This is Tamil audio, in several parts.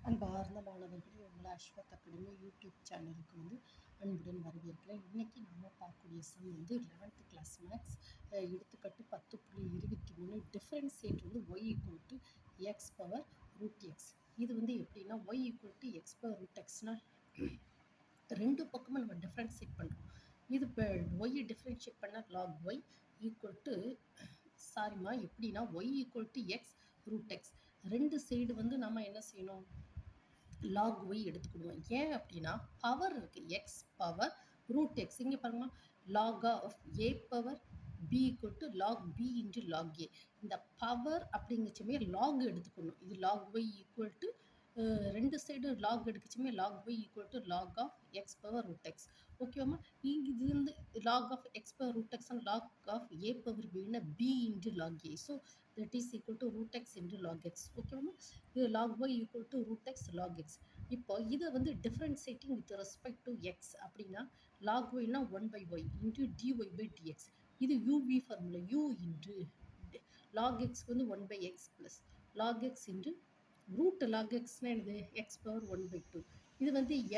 அன்பார்ந்த மாணவர்களே, உங்களை அஸ்வத் அகாடமி யூடியூப் சேனலுக்கு அன்புடன் வரவேற்கிறேன். இன்றைக்கி நம்ம பார்க்கக்கூடிய சம் 11th கிளாஸ் மேக்ஸ் எடுத்துக்காட்டு 10.23 differentiate y equal to x power root x. இது எப்படின்னா y equal to x power root எக்ஸ்னால் ரெண்டு பக்கமும் நம்ம டிஃப்ரென்ஷியேட் பண்ணுறோம். இது இப்போ ஒய் டிஃப்ரென்ஷியேட் பண்ணால் லாக் ஒய் ஈக்குவல் டு எப்படின்னா y equal to x root x. ரெண்டு சைடு நம்ம என்ன செய்யணும், லாக் ஒய் எடுத்துக்கிடுவோம். ஏன் அப்படின்னா பவர் இருக்குது, எக்ஸ் பவர் ரூட் எக்ஸ். இங்கே பாருங்க, log of a power b equal to log b into log a. இந்த பவர் அப்படிங்கச்சுமே லாக் எடுத்துக்கணும். இது லாக் ஒய் ஈக்குவல் டு ரெண்டு சைடு லாக் எடுக்கச்சுமே log y equal to log of x power root x. ஓகேவாம்மா? இது log of x power root x and log of a power பின்னா b into log a. So that is equal to root x into log x. ஓகேவாம்மா? இது log y equal to root x log x. இப்போ இதை differentiating with respect to x அப்படின்னா லாக் ஒய்னா 1/y into dy by dx. இது UV formula, u into log எக்ஸ்க்கு 1/x plus log x into root log எக்ஸ்னா என்னது, எக்ஸ் பவர் 1/2. இது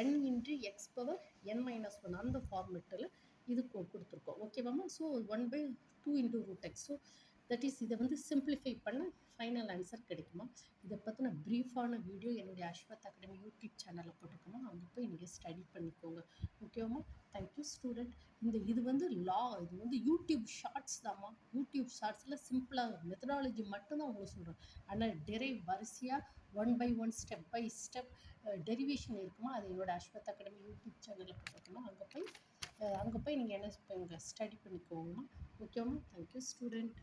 n into X power n-1 அந்த ஃபார்மெட்டில் இது கொடுத்துருக்கோம். ஓகேவாம்மா? So 1/2 into root x. So that is இதை சிம்பிளிஃபை பண்ண ஃபைனல் ஆன்சர் கிடைக்குமா? இதை பற்றின ப்ரீஃபான வீடியோ என்னுடைய அஸ்வத் அகாடமி யூடியூப் சேனலில் போட்டிருக்கோமா, அங்கே போய் நீங்கள் ஸ்டடி பண்ணிக்கோங்க. ஓகேவாம்மா? Thank you student. இது லா, இது யூடியூப் ஷார்ட்ஸ் தாம்மா. யூடியூப் ஷார்ட்ஸில் சிம்பிளாக மெத்தடாலஜி மட்டும்தான் உங்களுக்கு சொல்கிறேன். ஆனால் டெரைவ் வரிசையாக 1/1 ஸ்டெப் பை ஸ்டெப் டெரிவேஷன் இருக்குமா, அது என்னோட அஸ்வத் அகாடமி யூடியூப் சேனலில் போட்டிருக்கோமா, அங்கே போய் நீங்கள் என்ன ஸ்டடி பண்ணிக்கோங்கம்மா. ஓகேவாம்மா? Thank you student.